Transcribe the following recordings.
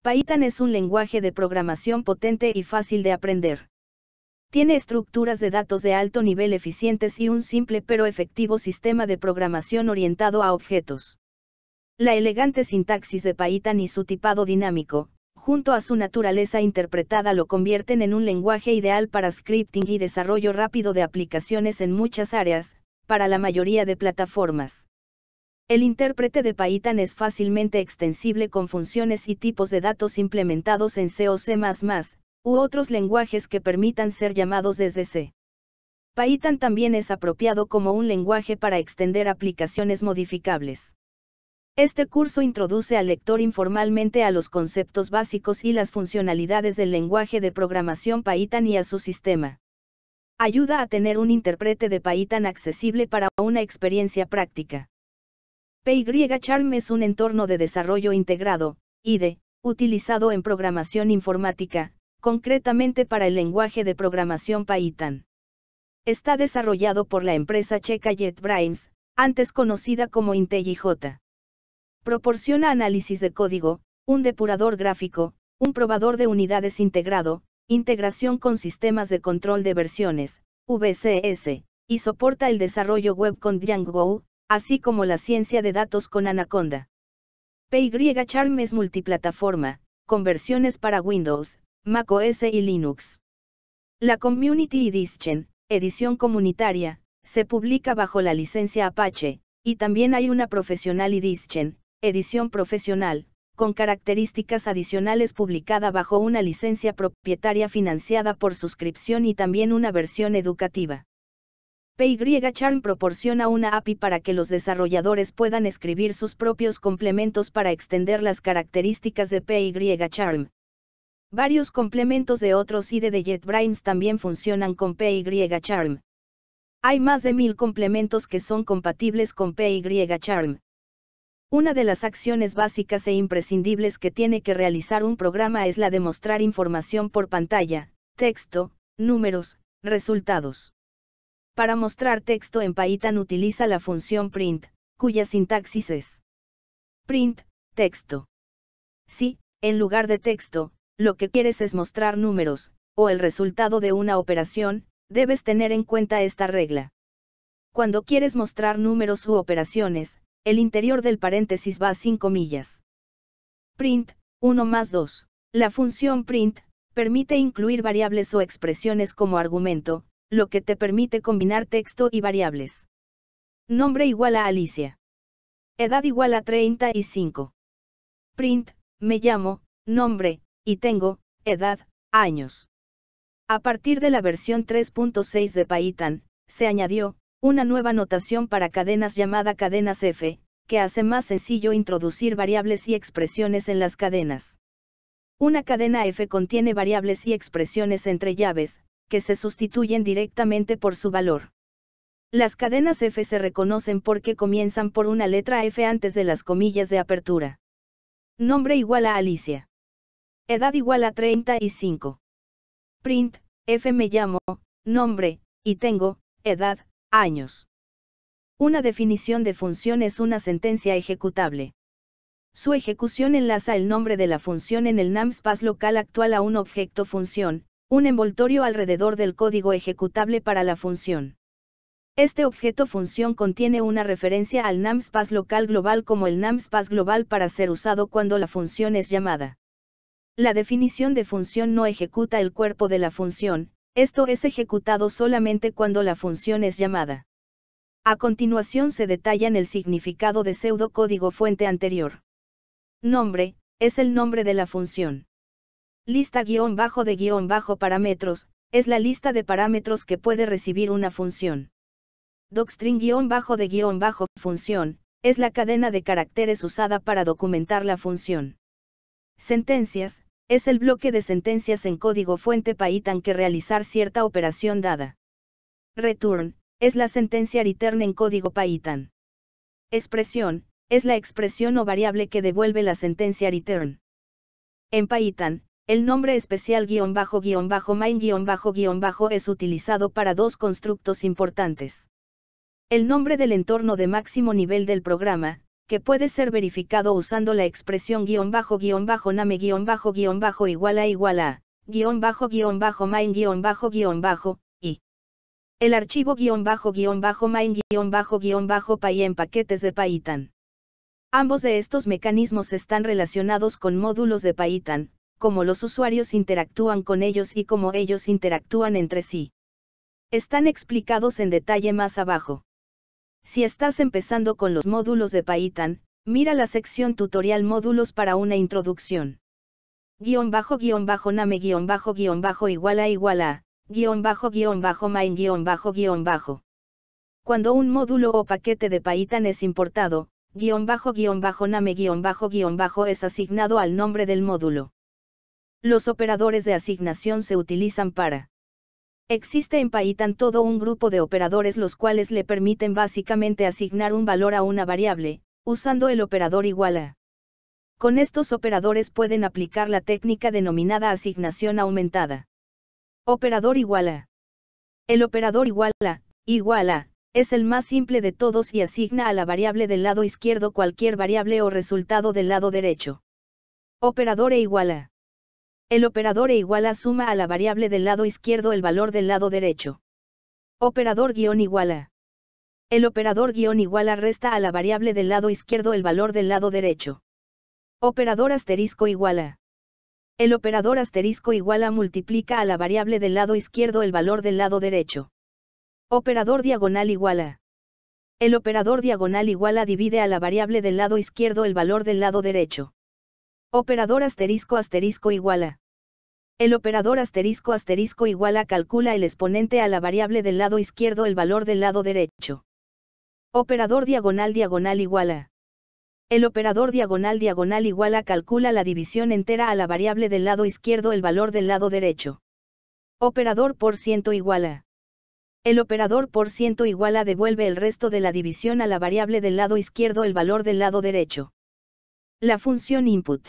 Python es un lenguaje de programación potente y fácil de aprender. Tiene estructuras de datos de alto nivel eficientes y un simple pero efectivo sistema de programación orientado a objetos. La elegante sintaxis de Python y su tipado dinámico, junto a su naturaleza interpretada, lo convierten en un lenguaje ideal para scripting y desarrollo rápido de aplicaciones en muchas áreas, para la mayoría de plataformas. El intérprete de Python es fácilmente extensible con funciones y tipos de datos implementados en C o C++, u otros lenguajes que permitan ser llamados desde C. Python también es apropiado como un lenguaje para extender aplicaciones modificables. Este curso introduce al lector informalmente a los conceptos básicos y las funcionalidades del lenguaje de programación Python y a su sistema. Ayuda a tener un intérprete de Python accesible para una experiencia práctica. PyCharm es un entorno de desarrollo integrado, IDE, utilizado en programación informática, concretamente para el lenguaje de programación Python. Está desarrollado por la empresa checa JetBrains, antes conocida como IntelliJ. Proporciona análisis de código, un depurador gráfico, un probador de unidades integrado, integración con sistemas de control de versiones, VCS, y soporta el desarrollo web con Django, así como la ciencia de datos con Anaconda. PyCharm es multiplataforma, con versiones para Windows, macOS y Linux. La Community Edition, edición comunitaria, se publica bajo la licencia Apache, y también hay una Professional Edition, edición profesional, con características adicionales publicada bajo una licencia propietaria financiada por suscripción y también una versión educativa. PyCharm proporciona una API para que los desarrolladores puedan escribir sus propios complementos para extender las características de PyCharm. Varios complementos de otros IDE de JetBrains también funcionan con PyCharm. Hay más de 1000 complementos que son compatibles con PyCharm. Una de las acciones básicas e imprescindibles que tiene que realizar un programa es la de mostrar información por pantalla, texto, números, resultados. Para mostrar texto en Python utiliza la función print, cuya sintaxis es print, texto. Si, en lugar de texto, lo que quieres es mostrar números, o el resultado de una operación, debes tener en cuenta esta regla. Cuando quieres mostrar números u operaciones, el interior del paréntesis va sin comillas. Print, 1 más 2. La función print, permite incluir variables o expresiones como argumento, lo que te permite combinar texto y variables. Nombre igual a Alicia. Edad igual a 35. Print, me llamo, nombre, y tengo, edad, años. A partir de la versión 3.6 de Python, se añadió una nueva notación para cadenas llamada cadenas F, que hace más sencillo introducir variables y expresiones en las cadenas. Una cadena F contiene variables y expresiones entre llaves, que se sustituyen directamente por su valor. Las cadenas F se reconocen porque comienzan por una letra F antes de las comillas de apertura. Nombre igual a Alicia. Edad igual a 35. Print, F me llamo, nombre, y tengo, edad, años. Una definición de función es una sentencia ejecutable. Su ejecución enlaza el nombre de la función en el namespace local actual a un objeto función, un envoltorio alrededor del código ejecutable para la función. Este objeto función contiene una referencia al namespace local global como el namespace global para ser usado cuando la función es llamada. La definición de función no ejecuta el cuerpo de la función, esto es ejecutado solamente cuando la función es llamada. A continuación se detallan el significado de pseudocódigo fuente anterior. Nombre, es el nombre de la función. Lista _de parámetros, es la lista de parámetros que puede recibir una función. Docstring _de función, es la cadena de caracteres usada para documentar la función. Sentencias, es el bloque de sentencias en código fuente Python que realizar cierta operación dada. Return, es la sentencia return en código Python. Expresión, es la expresión o variable que devuelve la sentencia return. En Python, el nombre especial _main_ es utilizado para dos constructos importantes. El nombre del entorno de máximo nivel del programa, que puede ser verificado usando la expresión _name _igual a, y el archivo _main_py en paquetes de Python. Ambos de estos mecanismos están relacionados con módulos de Python, cómo los usuarios interactúan con ellos y cómo ellos interactúan entre sí. Están explicados en detalle más abajo. Si estás empezando con los módulos de Python, mira la sección tutorial módulos para una introducción. _name _main Cuando un módulo o paquete de Python es importado, _name es asignado al nombre del módulo. Los operadores de asignación se utilizan para. Existe en Python todo un grupo de operadores los cuales le permiten básicamente asignar un valor a una variable, usando el operador igual a. Con estos operadores pueden aplicar la técnica denominada asignación aumentada. Operador igual a. El operador igual a, es el más simple de todos y asigna a la variable del lado izquierdo cualquier variable o resultado del lado derecho. Operador igual a. El operador igual a suma a la variable del lado izquierdo el valor del lado derecho. Operador igual a. El operador igual a resta a la variable del lado izquierdo el valor del lado derecho. Operador asterisco igual a. El operador asterisco igual a multiplica a la variable del lado izquierdo el valor del lado derecho. Operador diagonal igual a. El operador diagonal igual a divide a la variable del lado izquierdo el valor del lado derecho. Operador asterisco igual a. El operador asterisco igual a calcula el exponente a la variable del lado izquierdo el valor del lado derecho. Operador diagonal igual a. El operador diagonal igual a calcula la división entera a la variable del lado izquierdo el valor del lado derecho. Operador por ciento igual a. El operador por ciento igual a devuelve el resto de la división a la variable del lado izquierdo el valor del lado derecho. La función input.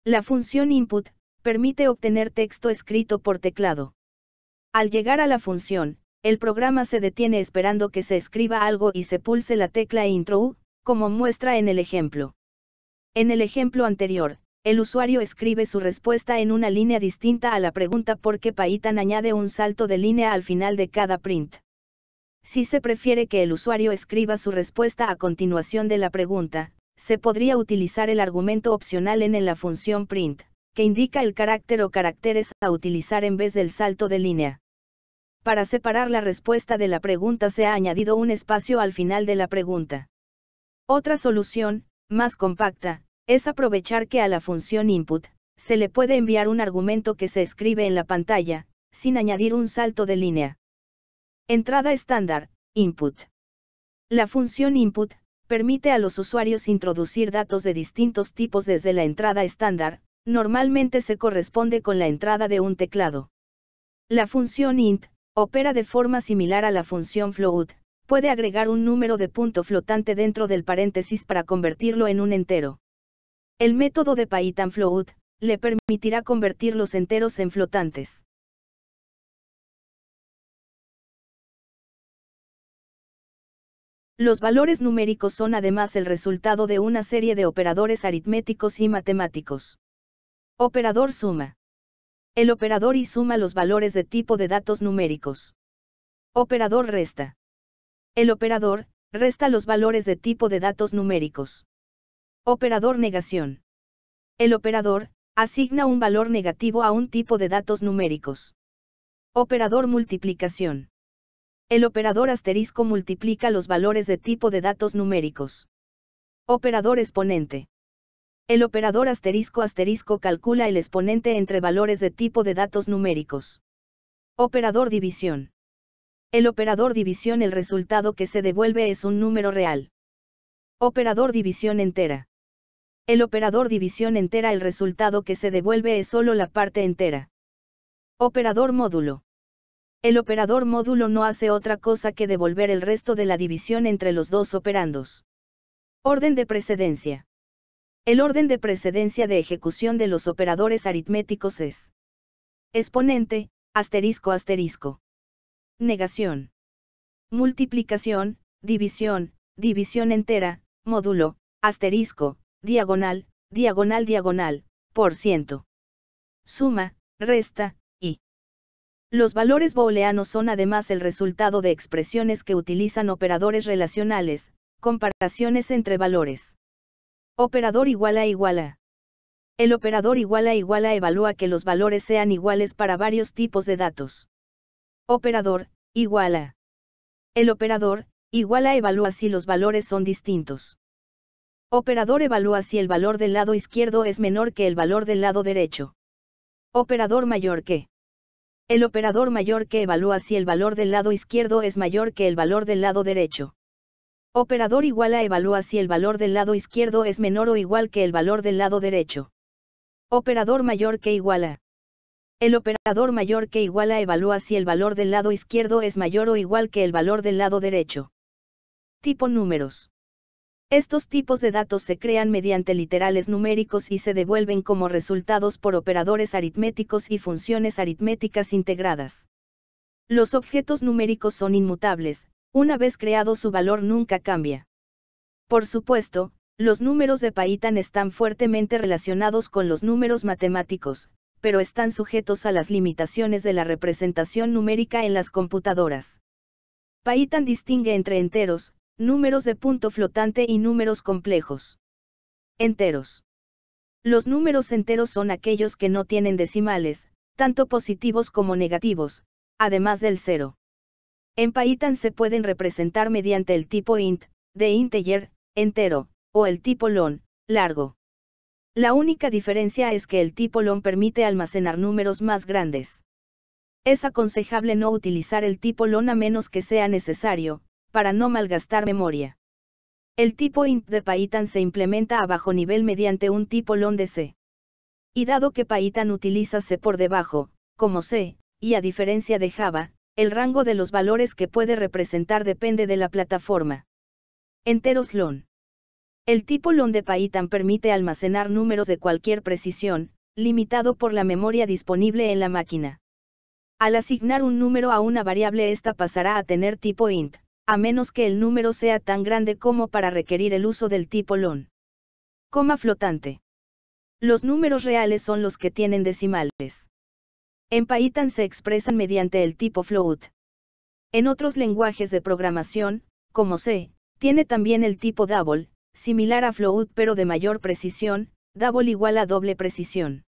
La función input permite obtener texto escrito por teclado. Al llegar a la función, el programa se detiene esperando que se escriba algo y se pulse la tecla Intro, como muestra en el ejemplo. En el ejemplo anterior, el usuario escribe su respuesta en una línea distinta a la pregunta porque Python añade un salto de línea al final de cada print. Si se prefiere que el usuario escriba su respuesta a continuación de la pregunta, se podría utilizar el argumento opcional en la función print, que indica el carácter o caracteres a utilizar en vez del salto de línea. Para separar la respuesta de la pregunta se ha añadido un espacio al final de la pregunta. Otra solución, más compacta, es aprovechar que a la función input, se le puede enviar un argumento que se escribe en la pantalla, sin añadir un salto de línea. Entrada estándar, input. La función input, permite a los usuarios introducir datos de distintos tipos desde la entrada estándar, normalmente se corresponde con la entrada de un teclado. La función int, opera de forma similar a la función float, puede agregar un número de punto flotante dentro del paréntesis para convertirlo en un entero. El método de Python float, le permitirá convertir los enteros en flotantes. Los valores numéricos son además el resultado de una serie de operadores aritméticos y matemáticos. Operador suma. El operador y suma los valores de tipo de datos numéricos. Operador resta. El operador resta los valores de tipo de datos numéricos. Operador negación. El operador asigna un valor negativo a un tipo de datos numéricos. Operador multiplicación. El operador asterisco multiplica los valores de tipo de datos numéricos. Operador exponente. El operador asterisco calcula el exponente entre valores de tipo de datos numéricos. Operador división. El operador división el resultado que se devuelve es un número real. Operador división entera. El operador división entera el resultado que se devuelve es solo la parte entera. Operador módulo. El operador módulo no hace otra cosa que devolver el resto de la división entre los dos operandos. Orden de precedencia. El orden de precedencia de ejecución de los operadores aritméticos es exponente, asterisco. Negación. Multiplicación, división, división entera, módulo, asterisco, diagonal, diagonal diagonal, por ciento. Suma, resta, y. Los valores booleanos son además el resultado de expresiones que utilizan operadores relacionales, comparaciones entre valores. Operador igual a. El operador igual a evalúa que los valores sean iguales para varios tipos de datos. Operador, igual a. El operador, igual a evalúa si los valores son distintos. Operador evalúa si el valor del lado izquierdo es menor que el valor del lado derecho. Operador mayor que. El operador mayor que evalúa si el valor del lado izquierdo es mayor que el valor del lado derecho. Operador igual a evalúa si el valor del lado izquierdo es menor o igual que el valor del lado derecho. Operador mayor que igual a. El operador mayor que igual a evalúa si el valor del lado izquierdo es mayor o igual que el valor del lado derecho. Tipo números. Estos tipos de datos se crean mediante literales numéricos y se devuelven como resultados por operadores aritméticos y funciones aritméticas integradas. Los objetos numéricos son inmutables, una vez creado su valor nunca cambia. Por supuesto, los números de Python están fuertemente relacionados con los números matemáticos, pero están sujetos a las limitaciones de la representación numérica en las computadoras. Python distingue entre enteros, números de punto flotante y números complejos. Enteros. Los números enteros son aquellos que no tienen decimales, tanto positivos como negativos, además del cero. En Python se pueden representar mediante el tipo int, de integer, entero, o el tipo long, largo. La única diferencia es que el tipo long permite almacenar números más grandes. Es aconsejable no utilizar el tipo long a menos que sea necesario, para no malgastar memoria. El tipo int de Python se implementa a bajo nivel mediante un tipo long de C. Y dado que Python utiliza C por debajo, como C, y a diferencia de Java, el rango de los valores que puede representar depende de la plataforma. Enteros long. El tipo long de Python permite almacenar números de cualquier precisión, limitado por la memoria disponible en la máquina. Al asignar un número a una variable, esta pasará a tener tipo int, a menos que el número sea tan grande como para requerir el uso del tipo long. Coma flotante. Los números reales son los que tienen decimales. En Python se expresan mediante el tipo float. En otros lenguajes de programación, como C, tiene también el tipo double, similar a float pero de mayor precisión, double igual a doble precisión.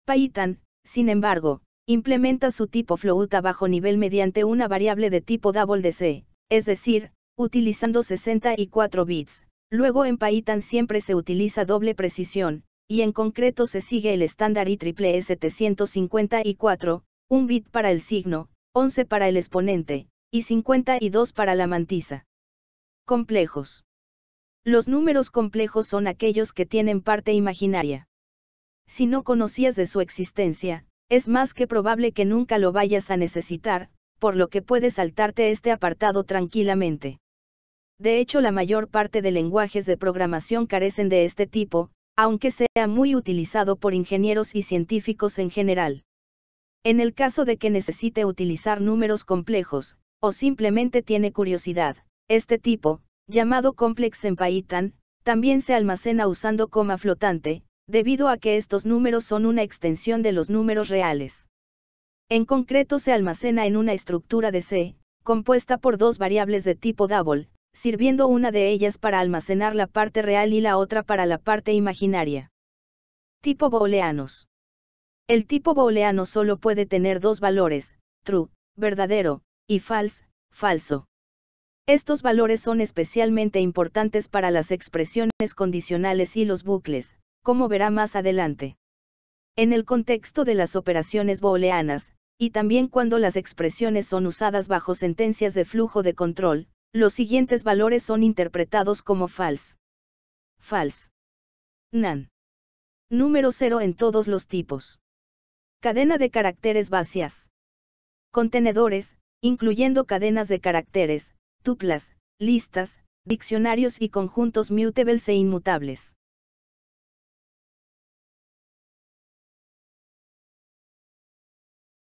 Python, sin embargo, implementa su tipo float a bajo nivel mediante una variable de tipo double de C, es decir, utilizando 64 bits. Luego en Python siempre se utiliza doble precisión, y en concreto se sigue el estándar IEEE 754, un bit para el signo, 11 para el exponente, y 52 para la mantisa. Complejos. Los números complejos son aquellos que tienen parte imaginaria. Si no conocías de su existencia, es más que probable que nunca lo vayas a necesitar, por lo que puedes saltarte este apartado tranquilamente. De hecho, la mayor parte de lenguajes de programación carecen de este tipo, aunque sea muy utilizado por ingenieros y científicos en general. En el caso de que necesite utilizar números complejos, o simplemente tiene curiosidad, este tipo, llamado complex en Python, también se almacena usando coma flotante, debido a que estos números son una extensión de los números reales. En concreto se almacena en una estructura de C, compuesta por dos variables de tipo double, sirviendo una de ellas para almacenar la parte real y la otra para la parte imaginaria. Tipo booleanos. El tipo booleano solo puede tener dos valores, true, verdadero, y false, falso. Estos valores son especialmente importantes para las expresiones condicionales y los bucles, como verá más adelante. En el contexto de las operaciones booleanas, y también cuando las expresiones son usadas bajo sentencias de flujo de control, los siguientes valores son interpretados como false. False. None. Número 0 en todos los tipos. Cadena de caracteres vacías. Contenedores, incluyendo cadenas de caracteres, tuplas, listas, diccionarios y conjuntos mutables e inmutables.